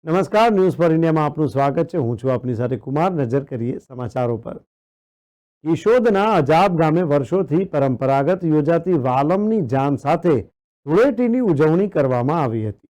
નમસ્કાર, news for ઇન્ડિયામાં આપનું સ્વાગત છે। હું છું આપની સાથે કુમાર। નજર કરીએ સમાચારો પર। કિશોદના અજાબ ગામે વર્ષોથી પરંપરાગત યોજાતી વાલમની જાન સાથે ધૂળેટીની ઉજવણી કરવામાં આવી હતી।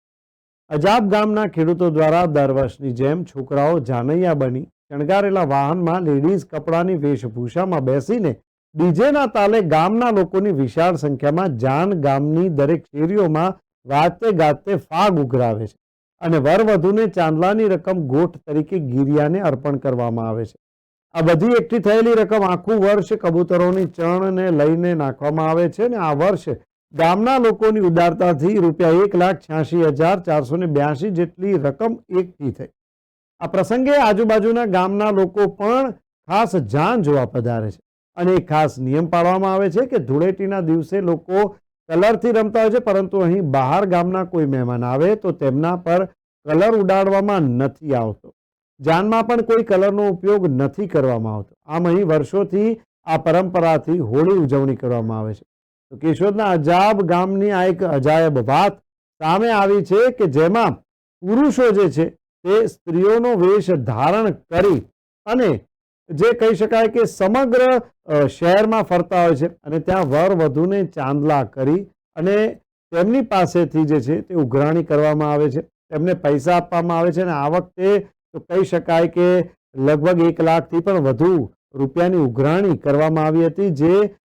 અજાબ ગામના ખેડૂતો દ્વારા દર વર્ષની જેમ છોકરાઓ જાનૈયા બની શણગારેલા વાહનમાં લેડીઝ કપડાની વેશભૂષામાં બેસીને ડીજેના તાલે ગામના લોકોની વિશાળ સંખ્યામાં જાન ગામની દરેક શેરીઓમાં વાજતે ગાજતે ફાગ ઉઘરાવે છે અને વરવધુને ચાંદલાની રકમ ગોઠ તરીકે ગિરિયાને અર્પણ કરવામાં આવે છે। આ બધી એકઠી થયેલી રકમ આખું વર્ષ કબૂતરોની ચણને લઈને નાખવામાં આવે છે અને આ વર્ષ ગામના લોકોની ઉદારતાથી ₹1,86,482 જેટલી રકમ એકઠી થઈ। આ પ્રસંગે આજુબાજુના ગામના લોકો પણ ખાસ જાન જોવા પધારે છે અને એક ખાસ નિયમ પાળવામાં આવે છે કે ધૂળેટીના દિવસે લોકો કલરથી રમતા હોય છે, પરંતુ અહીં બહાર ગામના કોઈ મહેમાન આવે તો તેમના પર કલર ઉડાડવામાં નથી આવતો। જાનમાં પણ કોઈ કલરનો ઉપયોગ નથી કરવામાં આવતો। આમ અહીં વર્ષોથી આ પરંપરાથી હોળી ઉજવણી કરવામાં આવે છે। તો કેશોદના અજાબ ગામની આ એક અજાયબ વાત સામે આવી છે કે જેમાં પુરુષો જે છે તે સ્ત્રીઓનો વેશ ધારણ કરી અને જે કહી શકાય કે સમગ્ર શહેરમાં ફરતા હોય છે અને ત્યાં વર વધુને ચાંદલા કરી અને તેમની પાસેથી જે છે તે ઉઘરાણી કરવામાં આવે છે, તેમને પૈસા આપવામાં આવે છે અને આ વખતે તો કહી શકાય કે લગભગ 1 લાખથી પણ વધુ રૂપિયાની ઉઘરાણી કરવામાં આવી હતી, જે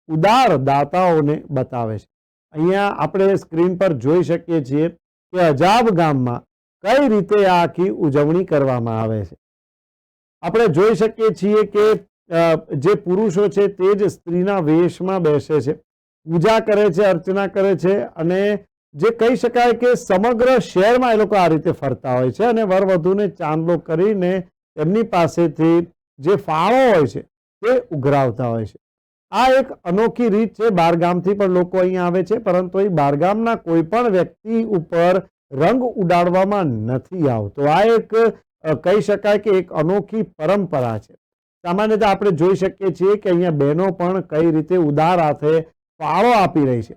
ઉદાર દાતાઓને બતાવે છે। અહીંયા આપણે સ્ક્રીન પર જોઈ શકીએ છીએ કે અજાબ ગામમાં કઈ રીતે આ આખી ઉજવણી કરવામાં આવે છે। આપણે જોઈ શકીએ છીએ કે જે પુરુષો છે તે જ સ્ત્રીના વેશમાં બેસે છે, પૂજા કરે છે, અર્ચના કરે છે અને જે કહી શકાય કે સમગ્ર શહેરમાં એ લોકો આ રીતે ફરતા હોય છે અને વરવધુને ચાંદલો કરીને તેમની પાસેથી જે ફાળો હોય છે તે ઉઘરાવતા હોય છે। આ એક અનોખી રીત છે। બહારગામથી પણ લોકો અહીં આવે છે, પરંતુ અહીં બહારગામના કોઈ પણ વ્યક્તિ ઉપર રંગ ઉડાડવામાં નથી આવતો। આ એક કહી શકાય કે એક અનોખી પરંપરા છે। સામાન્યતઃ આપણે જોઈ શકીએ છીએ કે અહીંયા બહેનો પણ કઈ રીતે ઉદાર હાથે ફાળો આપી રહી છે।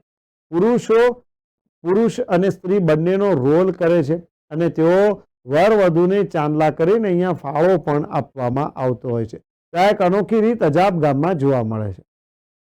પુરુષ અને સ્ત્રી બંનેનો રોલ કરે છે અને તેઓ વર વધુને ચાંદલા કરીને અહીંયા ફાળો પણ આપવામાં આવતો હોય છે। આ એક અનોખી રીત અજાબ ગામમાં જોવા મળે છે।